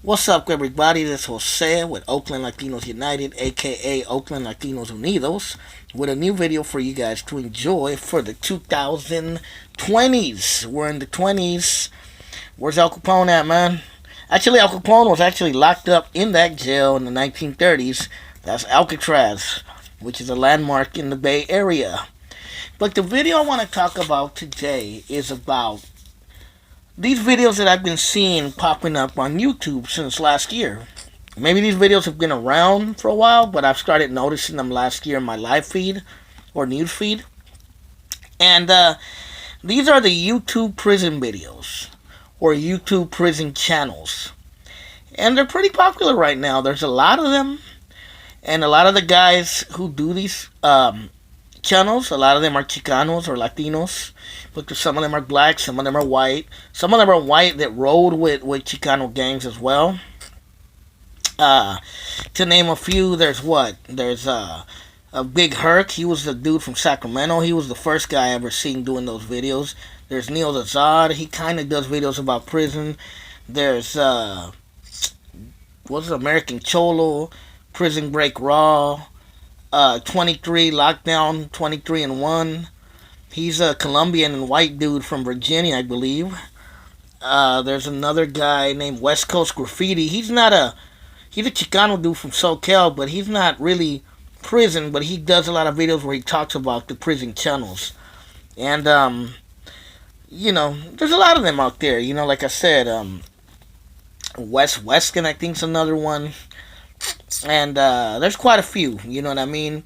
What's up, everybody? This is Jose with Oakland Latinos United, aka Oakland Latinos Unidos, with a new video for you guys to enjoy for the 2020s. We're in the 20s. Where's Al Capone at, man? Actually, Al Capone was actually locked up in that jail in the 1930s. That's Alcatraz, which is a landmark in the Bay Area. But the video I want to talk about today is about these videos that I've been seeing popping up on YouTube since last year. Maybe these videos have been around for a while, but I've started noticing them last year in my live feed or news feed. And these are the YouTube prison videos or YouTube prison channels. And they're pretty popular right now. There's a lot of them. And a lot of the guys who do these channels, a lot of them are Chicanos or Latinos, because some of them are black, some of them are white. Some of them are white that rode with Chicano gangs as well. To name a few, there's a Big Herc. He was the dude from Sacramento. He was the first guy I ever seen doing those videos. There's Neil Azad. He kind of does videos about prison. There's what's it, American Cholo, Prison Break Raw, 23 Lockdown, 23 and 1. He's a Colombian and white dude from Virginia, I believe. There's another guy named West Coast Graffiti. He's a Chicano dude from SoCal, but he's not really prison, but he does a lot of videos where he talks about the prison channels. And, there's a lot of them out there. Like I said, Wes Weskin, I think, is another one. And there's quite a few, you know what I mean?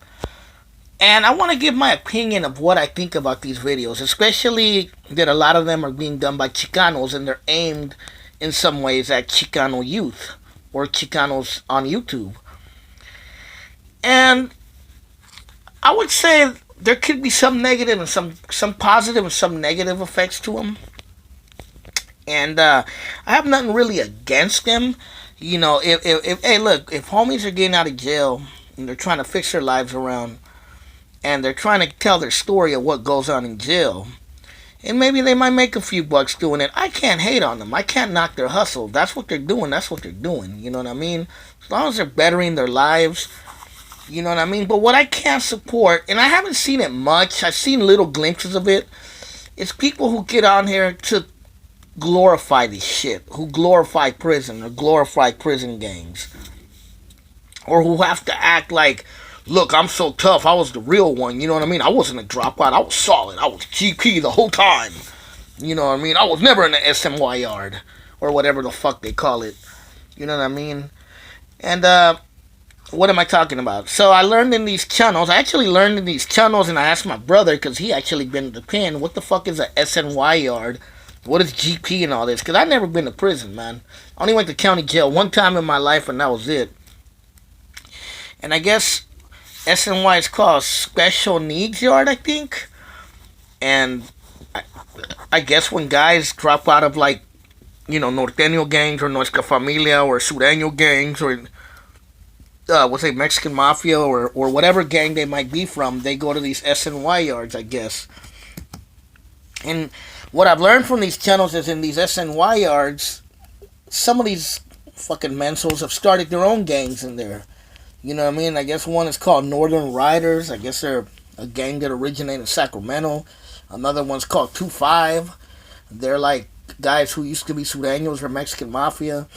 And I want to give my opinion of what I think about these videos, especially that a lot of them are being done by Chicanos and they're aimed in some ways at Chicano youth or Chicanos on YouTube. And I would say there could be some negative and some positive and some negative effects to them. And I have nothing really against them. If hey, look, if homies are getting out of jail and they're trying to fix their lives around and they're trying to tell their story of what goes on in jail, and maybe they might make a few bucks doing it, I can't hate on them. I can't knock their hustle. That's what they're doing. That's what they're doing. You know what I mean? As long as they're bettering their lives, you know what I mean? But what I can't support, and I haven't seen it much, I've seen little glimpses of it, it's people who get on here to glorify this shit, who glorify prison or glorify prison gangs, or who have to act like, look, I'm so tough, I was the real one, you know what I mean? I wasn't a dropout, I was solid, I was GP the whole time, you know what I mean? I was never in the SMY yard, or whatever the fuck they call it, you know what I mean? And, what am I talking about? So I learned in these channels, I actually learned in these channels, and I asked my brother, because he actually been to the pen, what the fuck is a SNY yard? What is GP and all this? Because I've never been to prison, man. I only went to county jail one time in my life, and that was it. And I guess SNY is called Special Needs Yard, I think. And I guess when guys drop out of, like, Norteño gangs or Nuestra Familia or Sureño gangs or, Mexican Mafia or whatever gang they might be from, they go to these SNY yards, I guess. And what I've learned from these channels is in these SNY yards, some of these fucking mensos have started their own gangs in there. You know what I mean? I guess one is called Northern Riders. I guess they're a gang that originated in Sacramento. Another one's called 2-5. They're like guys who used to be Sureños or Mexican Mafia.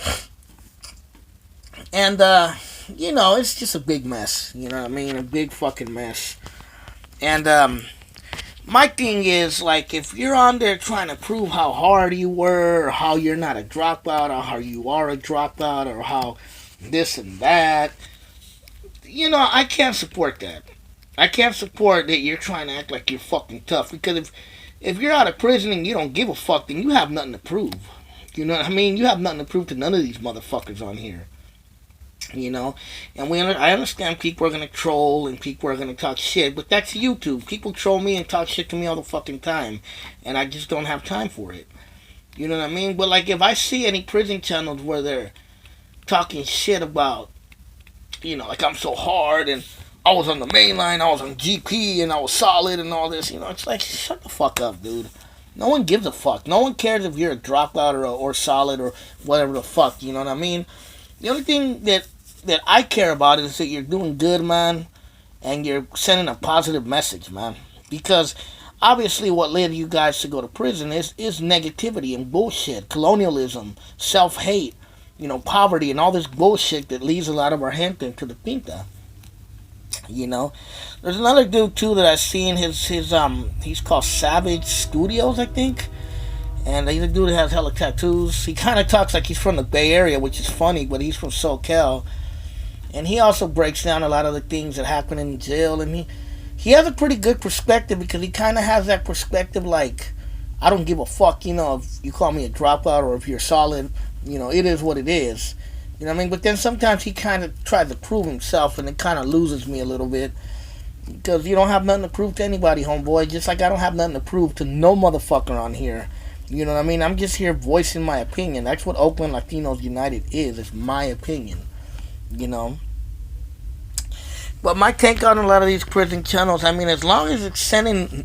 And, it's just a big mess. You know what I mean? A big fucking mess. And, my thing is, like, if you're on there trying to prove how hard you were, or how you're not a dropout, or how you are a dropout, or how this and that, I can't support that. I can't support that you're trying to act like you're fucking tough, because if you're out of prison and you don't give a fuck, then you have nothing to prove. You know what I mean? You have nothing to prove to none of these motherfuckers on here. And I understand people are going to troll and people are going to talk shit, but that's YouTube. People troll me and talk shit to me all the fucking time, and I just don't have time for it. You know what I mean? But, like, if I see any prison channels where they're talking shit about, like, I'm so hard and I was on the main line, I was on GP and I was solid and all this, it's like, shut the fuck up, dude. No one gives a fuck. No one cares if you're a dropout or solid or whatever the fuck. You know what I mean? The only thing that I care about is that you're doing good, man, and you're sending a positive message, man. Because obviously, what led you guys to go to prison is negativity and bullshit, colonialism, self hate, poverty, and all this bullshit that leads a lot of our gente into the pinta. You know, there's another dude too that I've seen. He's called Savage Studios, I think, and he's a dude that has hella tattoos. He kind of talks like he's from the Bay Area, which is funny, but he's from SoCal, and he also breaks down a lot of the things that happen in jail, and he has a pretty good perspective because he kind of has that perspective like, I don't give a fuck, if you call me a dropout or if you're solid, it is what it is. You know what I mean? But then sometimes he kind of tries to prove himself, and it kind of loses me a little bit. Because you don't have nothing to prove to anybody, homeboy. Just like I don't have nothing to prove to no motherfucker on here. You know what I mean? I'm just here voicing my opinion. That's what Oakland Latinos United is. It's my opinion. You know? But my take on a lot of these prison channels, I mean, as long as it's sending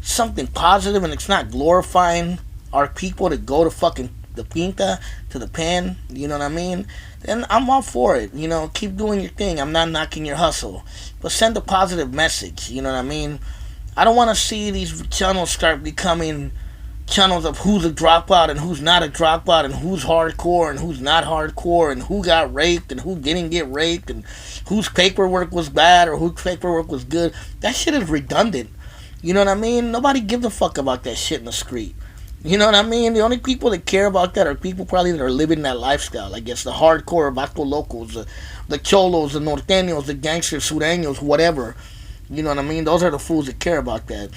something positive and it's not glorifying our people to go to fucking the pinta, to the pen, you know what I mean? Then I'm all for it. Keep doing your thing. I'm not knocking your hustle. But send a positive message, you know what I mean? I don't want to see these channels start becoming channels of who's a dropout and who's not a dropout and who's hardcore and who's not hardcore and who got raped and who didn't get raped and whose paperwork was bad or whose paperwork was good. That shit is redundant. You know what I mean? Nobody gives a fuck about that shit in the street. You know what I mean? The only people that care about that are people probably that are living that lifestyle. I guess the hardcore Vasco locals, the cholos, the norteños, the gangsters, sureños, whatever. You know what I mean? Those are the fools that care about that.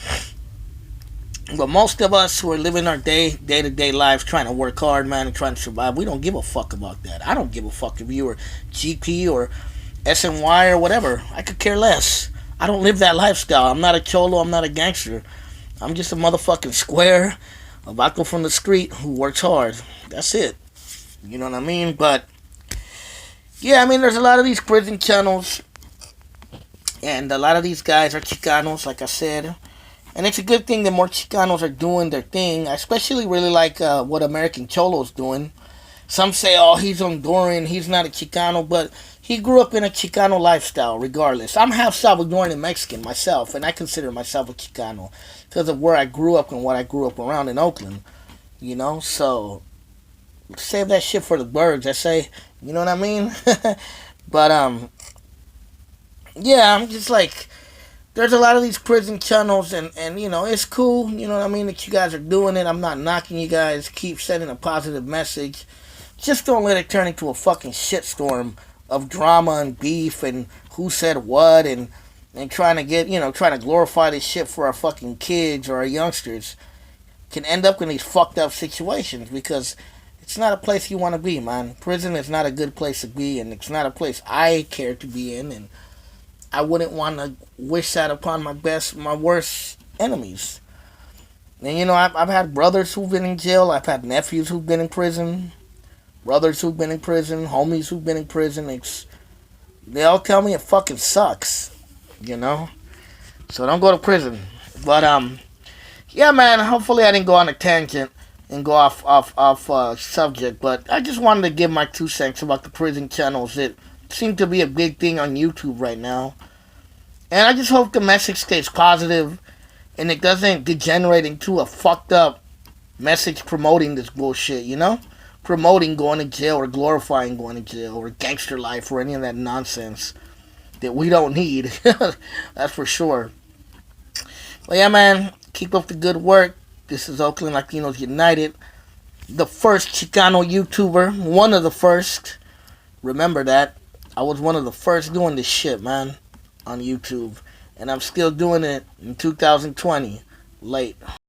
But most of us who are living our day-to-day lives trying to work hard, man, and trying to survive, we don't give a fuck about that. I don't give a fuck if you were GP or SNY or whatever. I could care less. I don't live that lifestyle. I'm not a cholo. I'm not a gangster. I'm just a motherfucking square, a vato from the street who works hard. That's it. You know what I mean? But yeah, I mean, there's a lot of these prison channels, and a lot of these guys are Chicanos, like I said. And it's a good thing that more Chicanos are doing their thing. I especially really like what American Cholo's doing. Some say, oh, he's Honduran, he's not a Chicano, but he grew up in a Chicano lifestyle regardless. I'm half Salvadoran and Mexican myself, and I consider myself a Chicano because of where I grew up and what I grew up around in Oakland. So save that shit for the birds, I say. You know what I mean? But, yeah, I'm just like, there's a lot of these prison channels, and it's cool, you know what I mean, that you guys are doing it. I'm not knocking you guys. Keep sending a positive message. Just don't let it turn into a fucking shitstorm of drama and beef and who said what and trying to get, trying to glorify this shit for our fucking kids or our youngsters. Can end up in these fucked up situations because it's not a place you want to be, man. Prison is not a good place to be, and it's not a place I care to be in, and I wouldn't want to wish that upon my worst enemies. And I've had brothers who've been in jail. I've had nephews who've been in prison. Brothers who've been in prison. Homies who've been in prison. They all tell me it fucking sucks. So don't go to prison. But yeah, man. Hopefully I didn't go on a tangent and go off subject. But I just wanted to give my 2 cents about the prison channels that seem to be a big thing on YouTube right now. And I just hope the message stays positive and it doesn't degenerate into a fucked up message promoting this bullshit, Promoting going to jail or glorifying going to jail or gangster life or any of that nonsense that we don't need. That's for sure. But yeah, man, keep up the good work. This is Oakland Latinos United. The first Chicano YouTuber. One of the first. Remember that. I was one of the first doing this shit, man, on YouTube. And I'm still doing it in 2020. Late.